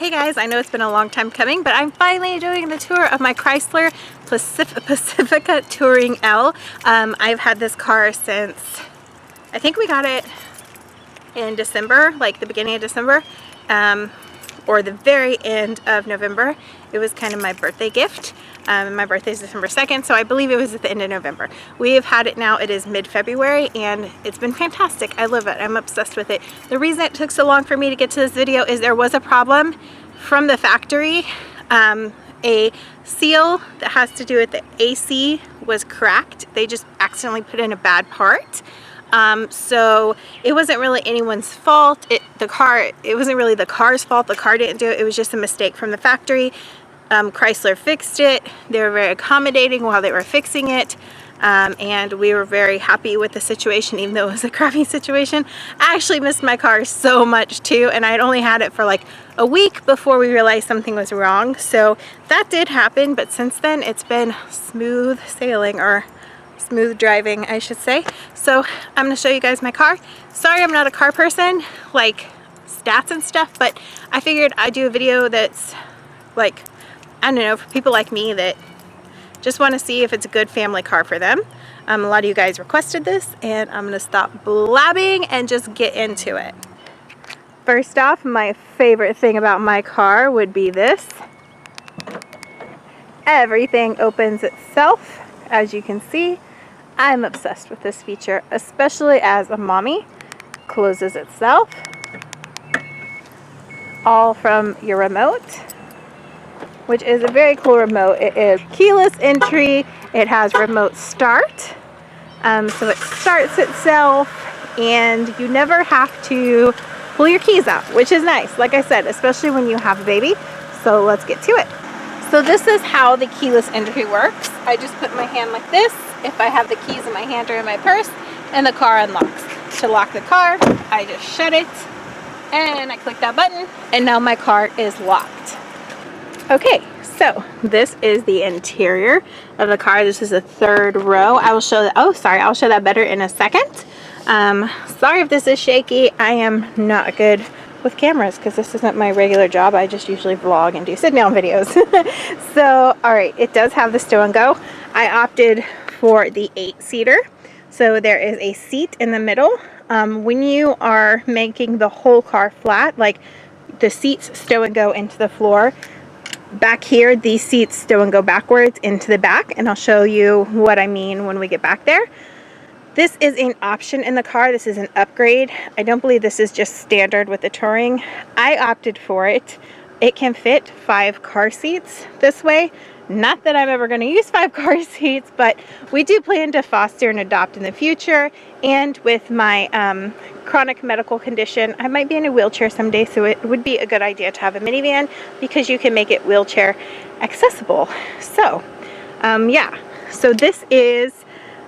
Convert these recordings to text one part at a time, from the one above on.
Hey guys, I know it's been a long time coming, but I'm finally doing the tour of my Chrysler Pacifica Touring L. I've had this car since, I think we got it in December, like the beginning of December, or the very end of November. It was kind of my birthday gift. My birthday is December 2nd, so I believe it was at the end of November. We have had it now, it is mid-February, and it's been fantastic. I love it. I'm obsessed with it. The reason it took so long for me to get to this video is there was a problem from the factory. A seal that has to do with the AC was cracked. They just accidentally put in a bad part. So it wasn't really anyone's fault. It wasn't really the car's fault. The car didn't do it. It was just a mistake from the factory. Chrysler fixed it. They were very accommodating while they were fixing it. And we were very happy with the situation, even though it was a crappy situation. I actually missed my car so much too, and I'd only had it for like a week before we realized something was wrong. So that did happen, but since then it's been smooth sailing, or smooth driving, I should say. So I'm gonna show you guys my car. Sorry I'm not a car person, like stats and stuff, but I figured I'd do a video that's like, I don't know, for people like me that just want to see if it's a good family car for them. A lot of you guys requested this, and I'm gonna stop blabbing and just get into it. First off, my favorite thing about my car would be this. Everything opens itself, as you can see. I'm obsessed with this feature, especially as a mommy. Closes itself. All from your remote, which is a very cool remote. It is keyless entry. It has remote start. So it starts itself, and you never have to pull your keys out, which is nice, like I said, especially when you have a baby. So let's get to it. So this is how the keyless entry works. I just put my hand like this if I have the keys in my hand or in my purse, and the car unlocks. To lock the car, I just shut it, and I click that button, and now my car is locked. Okay, so this is the interior of the car. This is the third row. I will show that. Oh, sorry, I'll show that better in a second. Sorry if this is shaky. I am not good with cameras because this isn't my regular job. I just usually vlog and do sit-down videos. So, all right, it does have the stow and go. I opted for the 8-seater. So there is a seat in the middle. When you are making the whole car flat, like the seats stow and go into the floor, back here, these seats stow and go backwards into the back, and I'll show you what I mean when we get back there. This is an option in the car. This is an upgrade. I don't believe this is just standard with the Touring. I opted for it. It can fit 5 car seats this way. Not that I'm ever going to use 5 car seats, but we do plan to foster and adopt in the future. And with my chronic medical condition, I might be in a wheelchair someday, so it would be a good idea to have a minivan because you can make it wheelchair accessible. So, yeah. So this is,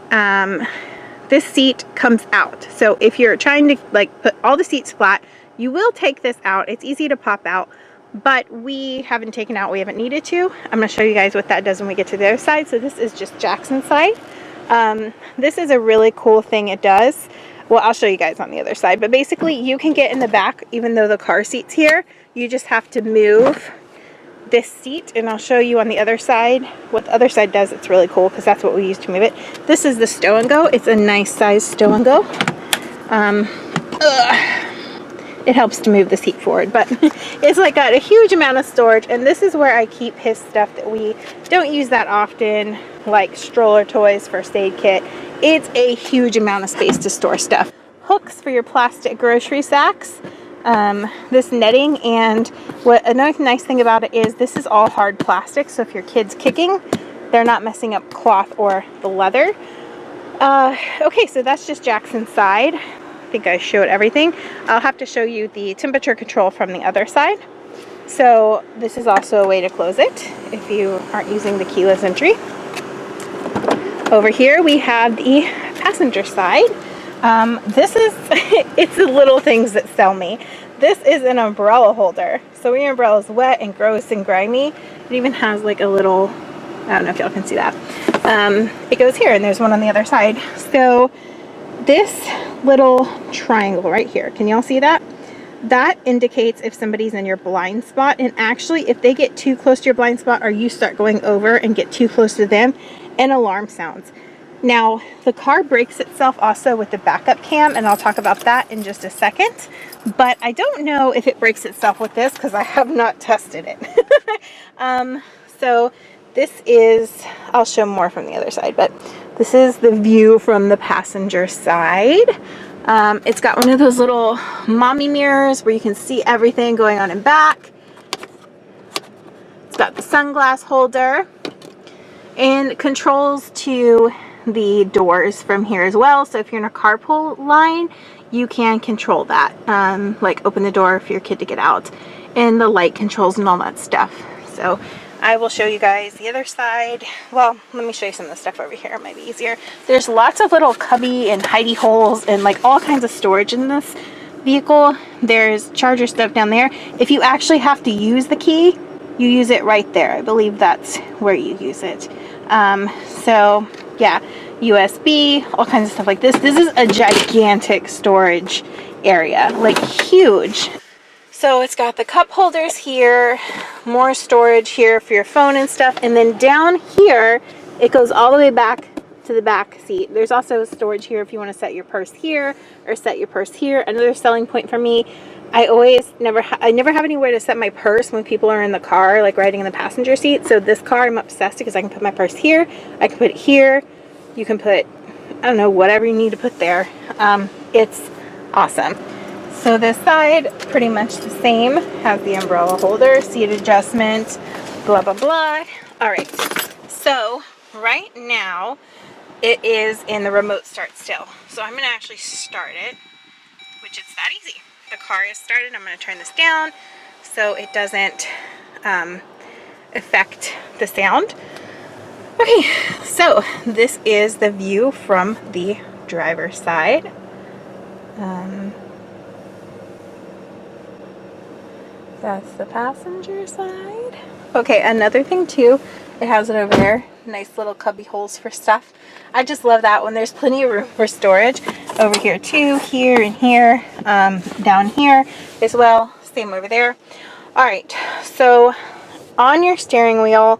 this seat comes out. So if you're trying to like put all the seats flat, you will take this out. It's easy to pop out, but we haven't taken out, we haven't needed to. I'm going to show you guys what that does when we get to the other side. So this is just Jackson's side. This is a really cool thing it does. Well, I'll show you guys on the other side, but basically you can get in the back even though the car seat's here. You just have to move this seat, and I'll show you on the other side what the other side does. It's really cool because that's what we use to move it. This is the stow and go. It's a nice size stow and go. It helps to move the seat forward, but it's like got a huge amount of storage, and this is where I keep his stuff that we don't use that often, like stroller toys, first aid kit. It's a huge amount of space to store stuff. Hooks for your plastic grocery sacks. This netting, and what another nice thing about it is this is all hard plastic, so if your kid's kicking, they're not messing up cloth or the leather. Okay, so that's just Jackson's side. I think I showed everything. I'll have to show you the temperature control from the other side. So this is also a way to close it if you aren't using the keyless entry. Over here we have the passenger side. This is, it's the little things that sell me. This is an umbrella holder. So when your umbrella is wet and gross and grimy, it even has like a little, I don't know if y'all can see that. It goes here, and there's one on the other side. So this little triangle right here, can y'all see that? that indicates if somebody's in your blind spot. And actually, if they get too close to your blind spot or you start going over and get too close to them, an alarm sounds. Now, the car brakes itself also with the backup cam, and I'll talk about that in just a second. But I don't know if it brakes itself with this because I have not tested it. So this is, I'll show more from the other side, but this is the view from the passenger side. It's got one of those little mommy mirrors where you can see everything going on in back. It's got the sunglass holder and controls to the doors from here as well. So if you're in a carpool line, you can control that, like open the door for your kid to get out, and the light controls and all that stuff. So I will show you guys the other side. Well, let me show you some of the stuff over here. It might be easier. There's lots of little cubby and hidey holes and like all kinds of storage in this vehicle. There's charger stuff down there. If you actually have to use the key, you use it right there. I believe that's where you use it. So yeah, USB, all kinds of stuff like this. This is a gigantic storage area, like huge. So it's got the cup holders here, more storage here for your phone and stuff, and then down here it goes all the way back to the back seat. There's also storage here if you want to set your purse here or set your purse here. Another selling point for me, I never have anywhere to set my purse when people are in the car, like riding in the passenger seat. So this car, I'm obsessed because I can put my purse here, I can put it here, you can put, I don't know, whatever you need to put there. It's awesome. So this side, pretty much the same, has the umbrella holder, seat adjustment, blah, blah, blah. All right, so right now it is in the remote start still. So I'm gonna actually start it, which it's that easy. The car is started. I'm gonna turn this down so it doesn't affect the sound. Okay, so this is the view from the driver's side. That's the passenger side. Okay, another thing too, it has it over there. Nice little cubby holes for stuff. I just love that when there's plenty of room for storage. Over here too, here and here, down here as well. Same over there. All right, so on your steering wheel,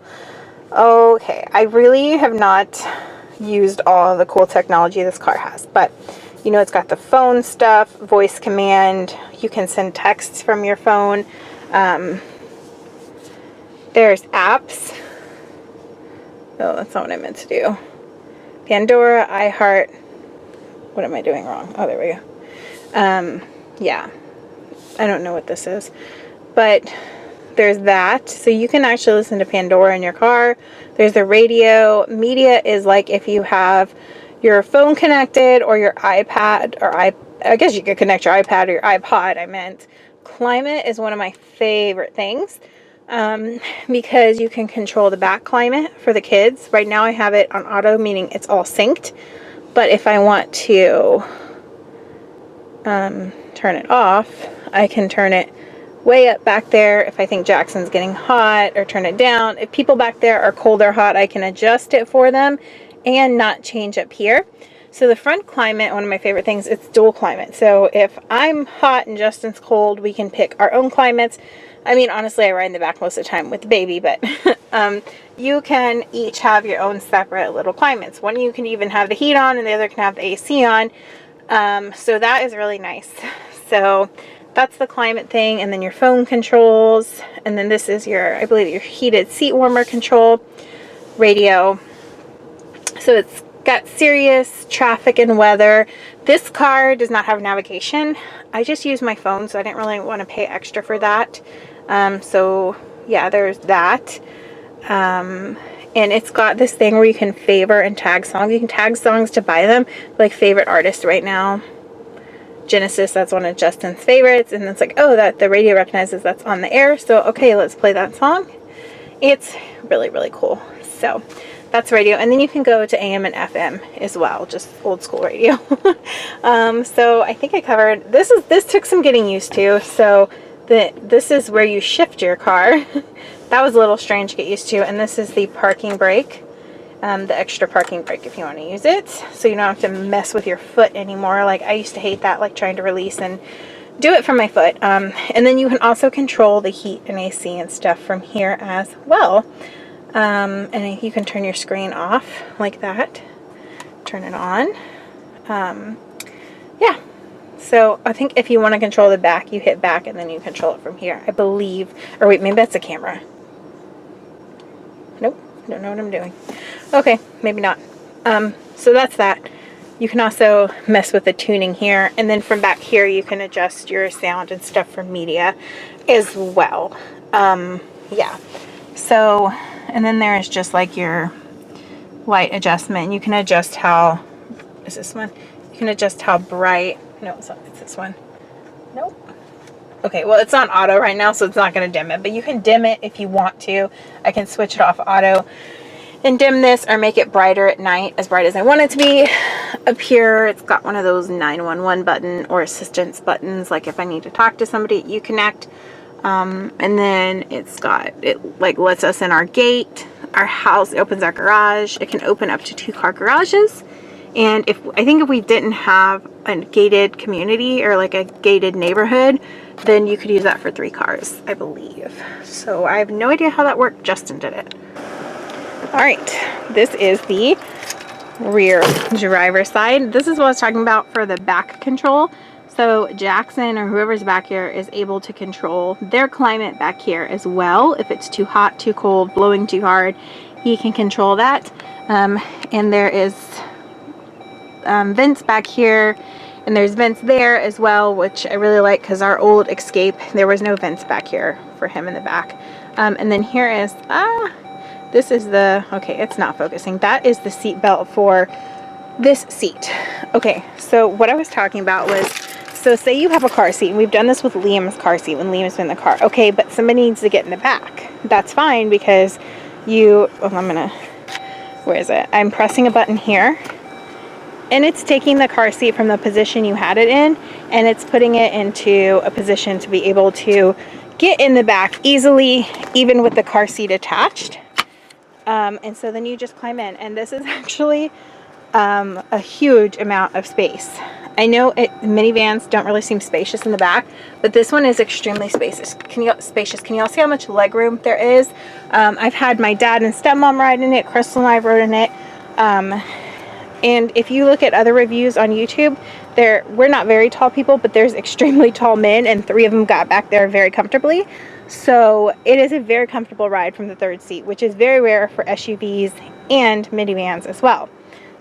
okay, I really have not used all the cool technology this car has, but you know, it's got the phone stuff, voice command, you can send texts from your phone. There's apps. Oh, that's not what I meant to do. Pandora, iHeart. What am I doing wrong? Oh, there we go. Yeah, I don't know what this is, but there's that. So you can actually listen to Pandora in your car. There's the radio. Media is like if you have your phone connected or your iPad, or I guess you could connect your iPad or your iPod, I meant. Climate is one of my favorite things because you can control the back climate for the kids. Right now I have it on auto, meaning it's all synced. But if I want to turn it off, I can turn it way up back there if I think Jackson's getting hot, or turn it down. If people back there are cold or hot, I can adjust it for them and not change up here. So the front climate, one of my favorite things, it's dual climate. So if I'm hot and Justin's cold, we can pick our own climates. I mean, honestly, I ride in the back most of the time with the baby, but you can each have your own separate little climates. One, you can even have the heat on, and the other can have the AC on. So that is really nice. So that's the climate thing, and then your phone controls, and then this is your, I believe, your heated seat warmer control, radio. So it's got Sirius, traffic, and weather. This car does not have navigation. I just use my phone, so I didn't really want to pay extra for that. So yeah, there's that. And it's got this thing where you can favor and tag songs. You can tag songs to buy them, like favorite artists right now. Genesis, that's one of Justin's favorites, and it's like, oh, that the radio recognizes that's on the air, so okay, let's play that song. It's really, really cool. So that's radio, and then you can go to AM and FM as well, just old school radio. So I think I covered this. This took some getting used to. So this is where you shift your car. That was a little strange to get used to. And this is the parking brake, the extra parking brake if you want to use it, so you don't have to mess with your foot anymore. Like I used to hate that, like trying to release and do it from my foot. And then you can also control the heat and AC and stuff from here as well. And you can turn your screen off like that. Turn it on. Yeah. So I think if you want to control the back, you hit back and then you control it from here, I believe. Or wait, maybe that's a camera. Nope. I don't know what I'm doing. Okay, maybe not. So that's that. You can also mess with the tuning here. And then from back here, you can adjust your sound and stuff for media as well. Yeah. So, and then there's just like your light adjustment. You can adjust how, is this one? You can adjust how bright, no, it's not, it's this one. Nope. Okay, well, it's on auto right now, so it's not going to dim it, but you can dim it if you want to. I can switch it off auto and dim this or make it brighter at night, as bright as I want it to be. Up here, it's got one of those 911 button or assistance buttons, like if I need to talk to somebody at Uconnect. And then it's got, it like lets us in our gate, our house, it opens our garage. It can open up to 2-car garages. And I think if we didn't have a gated community or like a gated neighborhood, then you could use that for 3 cars, I believe. So I have no idea how that worked. Justin did it. All right, this is the rear driver's side. This is what I was talking about for the back control. So Jackson or whoever's back here is able to control their climate back here as well. If it's too hot, too cold, blowing too hard, he can control that. And there is vents back here, and there's vents there as well, which I really like because our old Escape, there was no vents back here for him in the back. And then here is, this is the, okay, it's not focusing. That is the seat belt for this seat. Okay, so what I was talking about was, so say you have a car seat, and we've done this with Liam's car seat when Liam's been in the car. Okay, but somebody needs to get in the back. That's fine because you, oh, I'm gonna, where is it? I'm pressing a button here, and it's taking the car seat from the position you had it in, and it's putting it into a position to be able to get in the back easily, even with the car seat attached. And so then you just climb in, and this is actually a huge amount of space. I know minivans don't really seem spacious in the back, but this one is extremely spacious. Can you all see how much leg room there is? I've had my dad and stepmom ride in it. Crystal and I rode in it. And if you look at other reviews on YouTube, we're not very tall people, but there's extremely tall men, and 3 of them got back there very comfortably. So it is a very comfortable ride from the 3rd seat, which is very rare for SUVs and minivans as well.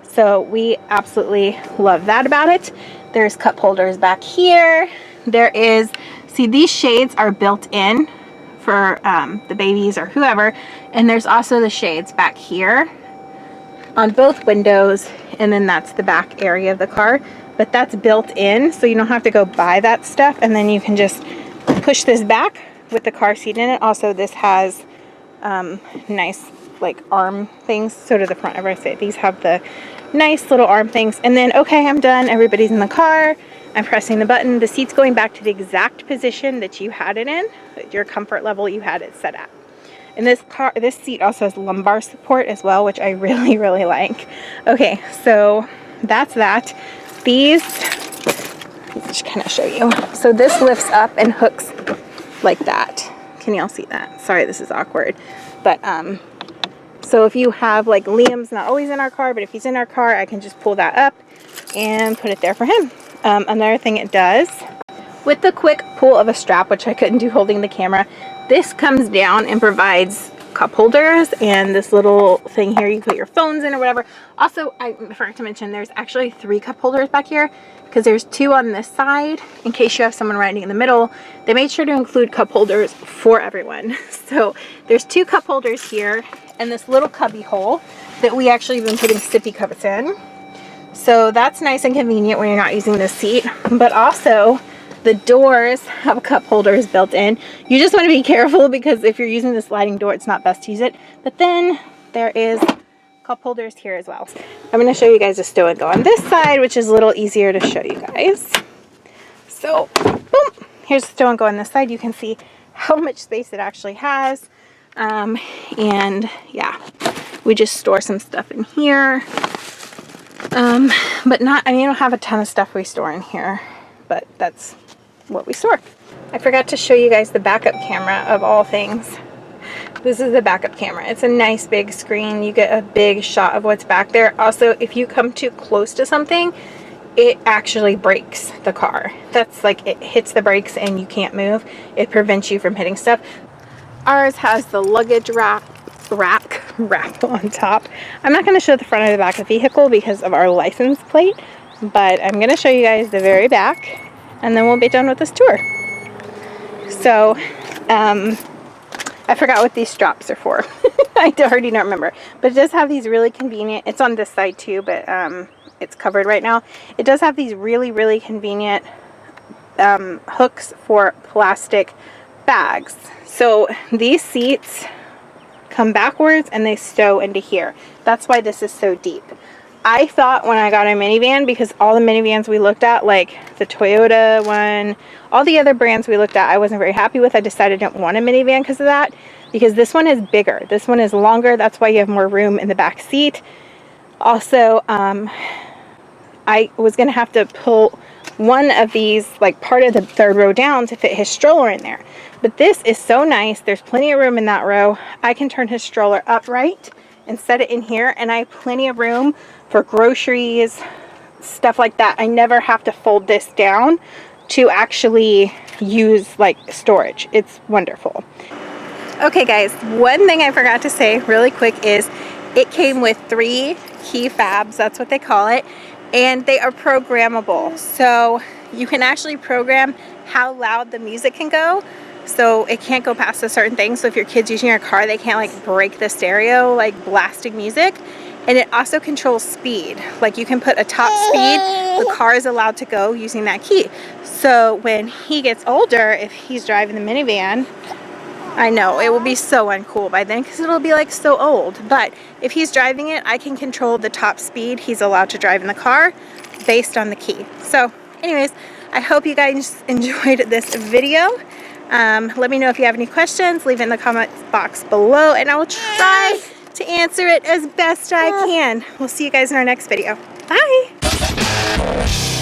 So we absolutely love that about it. There's cup holders back here. There is, see, these shades are built in for the babies or whoever. And there's also the shades back here on both windows. And then that's the back area of the car. But that's built in, so you don't have to go buy that stuff. And then you can just push this back with the car seat in it. Also, this has nice like arm things. So to the front of our seat, these have the nice little arm things. And then, okay, I'm done. Everybody's in the car. I'm pressing the button. The seat's going back to the exact position that you had it in, your comfort level you had it set at. And this seat also has lumbar support as well, which I really, really like. Okay, so that's that. These, let's just kind of show you. So this lifts up and hooks like that. Can y'all see that? Sorry, this is awkward. But, so if you have, like, Liam's not always in our car, but if he's in our car, I can just pull that up and put it there for him. Another thing it does, with the quick pull of a strap, which I couldn't do holding the camera, this comes down and provides cup holders and this little thing here you put your phones in or whatever. Also, I forgot to mention there's actually 3 cup holders back here because there's 2 on this side in case you have someone riding in the middle. They made sure to include cup holders for everyone. So there's 2 cup holders here and this little cubby hole that we actually have been putting sippy cups in. So that's nice and convenient when you're not using this seat. But also the doors have cup holders built in. You just want to be careful because if you're using the sliding door, it's not best to use it. But then there is cup holders here as well. I'm going to show you guys the stow and go on this side, which is a little easier to show you guys. So, boom, here's the stow and go on this side. You can see how much space it actually has. And yeah, we just store some stuff in here. But not, I mean, I don't have a ton of stuff we store in here, but that's what we store. I forgot to show you guys the backup camera of all things. This is the backup camera. It's a nice big screen. You get a big shot of what's back there. Also, if you come too close to something, it actually brakes the car. That's like, it hits the brakes and you can't move. It prevents you from hitting stuff. Ours has the luggage rack on top. I'm not going to show the front or the back of the vehicle because of our license plate, but I'm going to show you guys the very back and then we'll be done with this tour. So, I forgot what these straps are for. I already don't remember. But it does have these really convenient, it's on this side too, but it's covered right now. It does have these really, really convenient hooks for plastic bags. So these seats come backwards and they stow into here. That's why this is so deep. I thought when I got a minivan, because all the minivans we looked at, like the Toyota one, all the other brands we looked at, I wasn't very happy with. I decided I didn't want a minivan because of that, because this one is bigger. This one is longer. That's why you have more room in the back seat. Also, I was going to have to pull one of these, like part of the third row down to fit his stroller in there. But this is so nice. There's plenty of room in that row. I can turn his stroller upright and set it in here, and I have plenty of room for groceries, stuff like that. I never have to fold this down to actually use like storage. It's wonderful. Okay guys, one thing I forgot to say really quick is it came with 3 key fobs, that's what they call it, and they are programmable. So you can actually program how loud the music can go. So it can't go past a certain thing. So if your kid's using your car, they can't like break the stereo, like blasting music. And it also controls speed. Like you can put a top speed, the car is allowed to go using that key. So when he gets older, if he's driving the minivan, I know it will be so uncool by then because it'll be like so old. But if he's driving it, I can control the top speed he's allowed to drive in the car based on the key. So anyways, I hope you guys enjoyed this video. Let me know if you have any questions. Leave it in the comment box below and I will try to answer it as best I can. We'll see you guys in our next video. Bye!